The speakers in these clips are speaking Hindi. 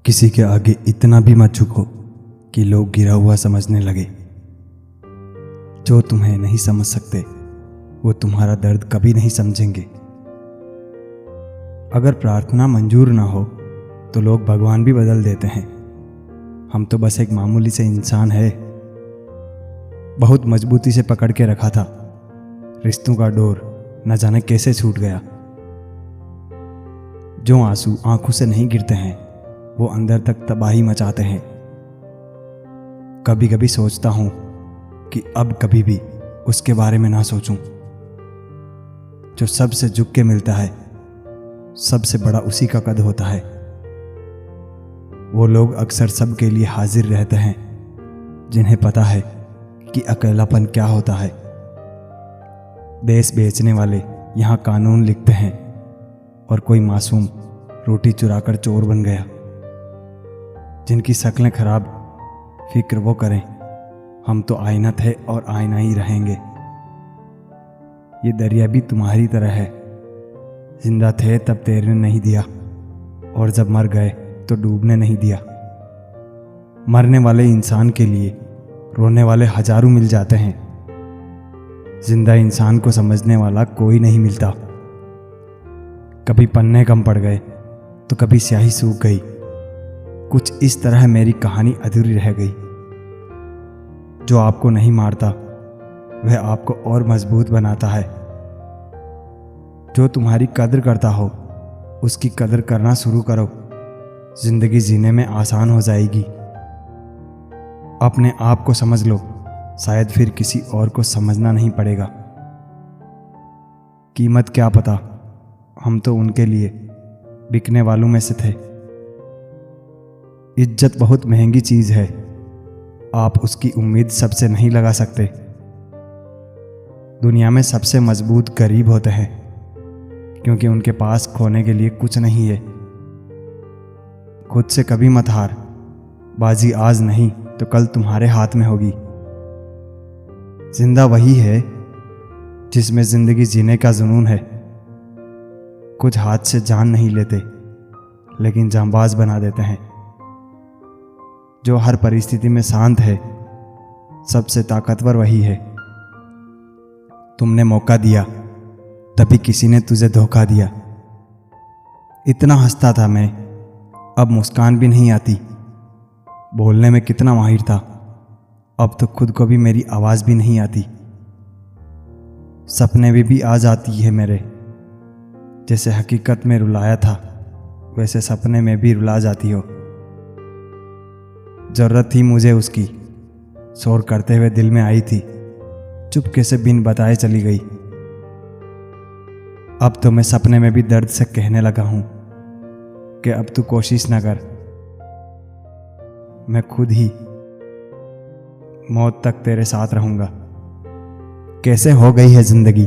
किसी के आगे इतना भी मत झुको कि लोग गिरा हुआ समझने लगे। जो तुम्हें नहीं समझ सकते वो तुम्हारा दर्द कभी नहीं समझेंगे। अगर प्रार्थना मंजूर ना हो तो लोग भगवान भी बदल देते हैं। हम तो बस एक मामूली से इंसान है। बहुत मजबूती से पकड़ के रखा था, रिश्तों का डोर न जाने कैसे छूट गया। जो आंसू आंखों से नहीं गिरते हैं वो अंदर तक तबाही मचाते हैं। कभी कभी सोचता हूं कि अब कभी भी उसके बारे में ना सोचूं जो सबसे झुक के मिलता है। सबसे बड़ा उसी का कद होता है। वो लोग अक्सर सबके लिए हाजिर रहते हैं जिन्हें पता है कि अकेलापन क्या होता है। देश बेचने वाले यहाँ कानून लिखते हैं और कोई मासूम रोटी चुराकर चोर बन गया। जिनकी शक्लें खराब, फिक्र वो करें, हम तो आईना थे और आईना ही रहेंगे। ये दरिया भी तुम्हारी तरह है। जिंदा थे तब तैरने नहीं दिया और जब मर गए तो डूबने नहीं दिया। मरने वाले इंसान के लिए रोने वाले हजारों मिल जाते हैं। जिंदा इंसान को समझने वाला कोई नहीं मिलता। कभी पन्ने कम पड़ गए तो कभी स्याही सूख गई। कुछ इस तरह मेरी कहानी अधूरी रह गई। जो आपको नहीं मारता वह आपको और मजबूत बनाता है। जो तुम्हारी कदर करता हो उसकी कदर करना शुरू करो। जिंदगी जीने में आसान हो जाएगी। अपने आप को समझ लो, शायद फिर किसी और को समझना नहीं पड़ेगा। कीमत क्या पता, हम तो उनके लिए बिकने वालों में से थे। इज्जत बहुत महंगी चीज है। आप उसकी उम्मीद सबसे नहीं लगा सकते। दुनिया में सबसे मजबूत गरीब होते हैं क्योंकि उनके पास खोने के लिए कुछ नहीं है। खुद से कभी मत हार। बाजी आज नहीं तो कल तुम्हारे हाथ में होगी। जिंदा वही है जिसमें जिंदगी जीने का जुनून है। कुछ हाथ से जान नहीं लेते लेकिन जांबाज बना देते हैं। जो हर परिस्थिति में शांत है, सबसे ताकतवर वही है। तुमने मौका दिया तभी किसी ने तुझे धोखा दिया। इतना हंसता था मैं, अब मुस्कान भी नहीं आती। बोलने में कितना माहिर था, अब तो खुद को भी मेरी आवाज भी नहीं आती। सपने में भी आ जाती है मेरे। जैसे हकीकत में रुलाया था वैसे सपने में भी रुला जाती हो। जरूरत थी मुझे उसकी, शोर करते हुए दिल में आई थी, चुपके से बिन बताए चली गई। अब तो मैं सपने में भी दर्द से कहने लगा हूं कि अब तू कोशिश ना कर, मैं खुद ही मौत तक तेरे साथ रहूंगा। कैसे हो गई है जिंदगी।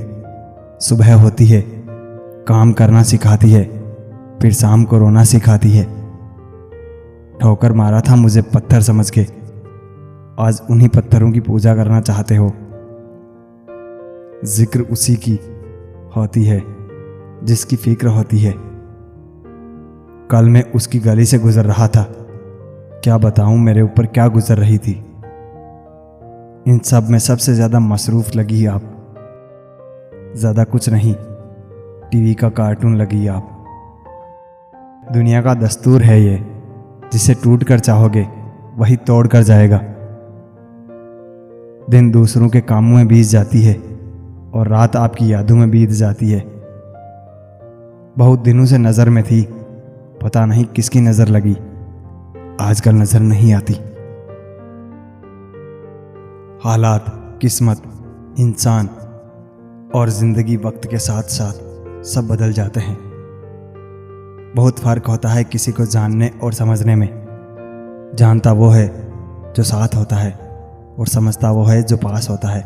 सुबह होती है, काम करना सिखाती है, फिर शाम को रोना सिखाती है। ठोकर मारा था मुझे पत्थर समझ के, आज उन्हीं पत्थरों की पूजा करना चाहते हो। जिक्र उसी की होती है जिसकी फिक्र होती है। कल मैं उसकी गली से गुजर रहा था, क्या बताऊं मेरे ऊपर क्या गुजर रही थी। इन सब में सबसे ज्यादा मसरूफ लगी आप, ज्यादा कुछ नहीं, टीवी का कार्टून लगी आप। दुनिया का दस्तूर है ये, जिसे टूट कर चाहोगे वही तोड़ कर जाएगा। दिन दूसरों के कामों में बीत जाती है और रात आपकी यादों में बीत जाती है। बहुत दिनों से नजर में थी, पता नहीं किसकी नजर लगी, आजकल नजर नहीं आती। हालात, किस्मत, इंसान और जिंदगी वक्त के साथ साथ सब बदल जाते हैं। बहुत फर्क होता है किसी को जानने और समझने में। जानता वो है जो साथ होता है और समझता वो है जो पास होता है।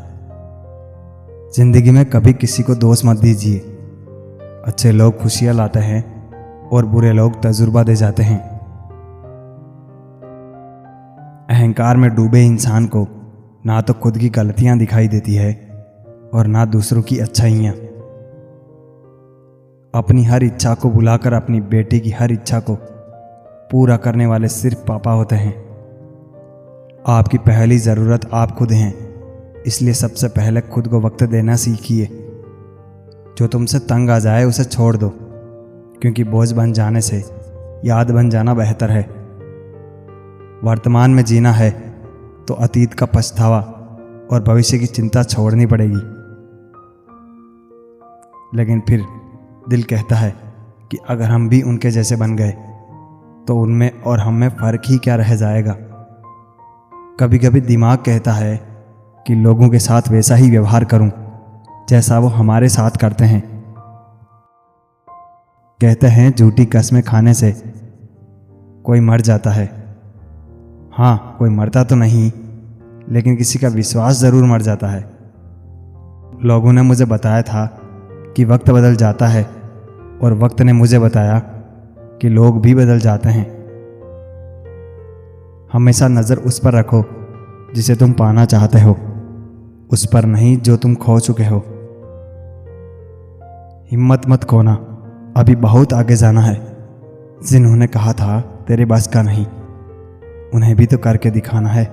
जिंदगी में कभी किसी को दोष मत दीजिए। अच्छे लोग खुशियां लाते हैं और बुरे लोग तजुर्बा दे जाते हैं। अहंकार में डूबे इंसान को ना तो खुद की गलतियां दिखाई देती है और ना दूसरों की अच्छाइयां। अपनी हर इच्छा को बुलाकर अपनी बेटी की हर इच्छा को पूरा करने वाले सिर्फ पापा होते हैं। आपकी पहली ज़रूरत आप खुद हैं, इसलिए सबसे पहले खुद को वक्त देना सीखिए। जो तुमसे तंग आ जाए उसे छोड़ दो, क्योंकि बोझ बन जाने से याद बन जाना बेहतर है। वर्तमान में जीना है तो अतीत का पछतावा और भविष्य की चिंता छोड़नी पड़ेगी। लेकिन फिर दिल कहता है कि अगर हम भी उनके जैसे बन गए तो उनमें और हम में फ़र्क ही क्या रह जाएगा। कभी कभी दिमाग कहता है कि लोगों के साथ वैसा ही व्यवहार करूं जैसा वो हमारे साथ करते हैं। कहते हैं झूठी कस्में खाने से कोई मर जाता है। हाँ, कोई मरता तो नहीं, लेकिन किसी का विश्वास ज़रूर मर जाता है। लोगों ने मुझे बताया था कि वक्त बदल जाता है, और वक्त ने मुझे बताया कि लोग भी बदल जाते हैं। हमेशा नज़र उस पर रखो जिसे तुम पाना चाहते हो, उस पर नहीं जो तुम खो चुके हो। हिम्मत मत खोना, अभी बहुत आगे जाना है। जिन्होंने कहा था तेरे बस का नहीं, उन्हें भी तो करके दिखाना है।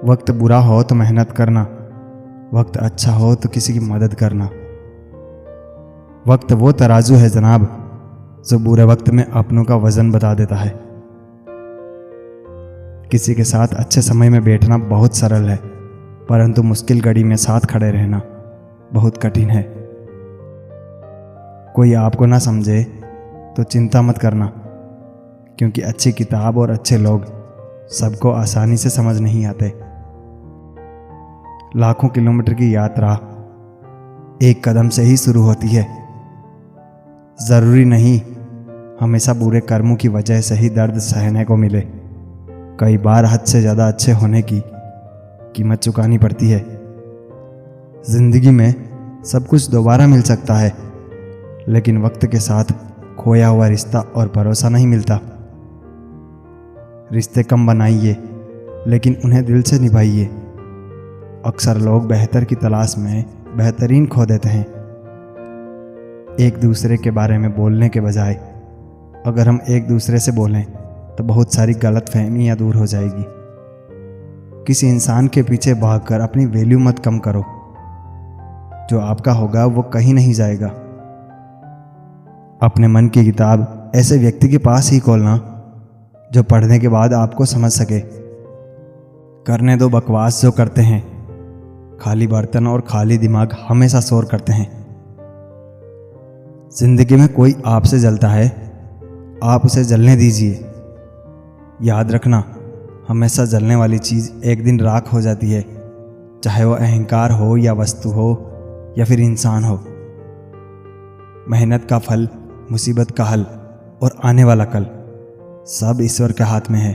वक्त बुरा हो तो मेहनत करना, वक्त अच्छा हो तो किसी की मदद करना। वक्त वो तराजू है जनाब, जो बुरे वक्त में अपनों का वजन बता देता है। किसी के साथ अच्छे समय में बैठना बहुत सरल है, परंतु मुश्किल घड़ी में साथ खड़े रहना बहुत कठिन है। कोई आपको ना समझे तो चिंता मत करना, क्योंकि अच्छी किताब और अच्छे लोग सबको आसानी से समझ नहीं आते। लाखों किलोमीटर की यात्रा एक कदम से ही शुरू होती है। ज़रूरी नहीं हमेशा बुरे कर्मों की वजह से ही दर्द सहने को मिले। कई बार हद से ज़्यादा अच्छे होने की कीमत चुकानी पड़ती है। ज़िंदगी में सब कुछ दोबारा मिल सकता है, लेकिन वक्त के साथ खोया हुआ रिश्ता और भरोसा नहीं मिलता। रिश्ते कम बनाइए, लेकिन उन्हें दिल से निभाइए। अक्सर लोग बेहतर की तलाश में बेहतरीन खो देते हैं। एक दूसरे के बारे में बोलने के बजाय अगर हम एक दूसरे से बोलें तो बहुत सारी गलतफहमियां दूर हो जाएगी। किसी इंसान के पीछे भागकर अपनी वैल्यू मत कम करो। जो आपका होगा वो कहीं नहीं जाएगा। अपने मन की किताब ऐसे व्यक्ति के पास ही खोलना जो पढ़ने के बाद आपको समझ सके। करने दो बकवास जो करते हैं। खाली बर्तन और खाली दिमाग हमेशा शोर करते हैं। जिंदगी में कोई आपसे जलता है, आप उसे जलने दीजिए। याद रखना, हमेशा जलने वाली चीज़ एक दिन राख हो जाती है, चाहे वो अहंकार हो या वस्तु हो या फिर इंसान हो। मेहनत का फल, मुसीबत का हल और आने वाला कल सब ईश्वर के हाथ में है।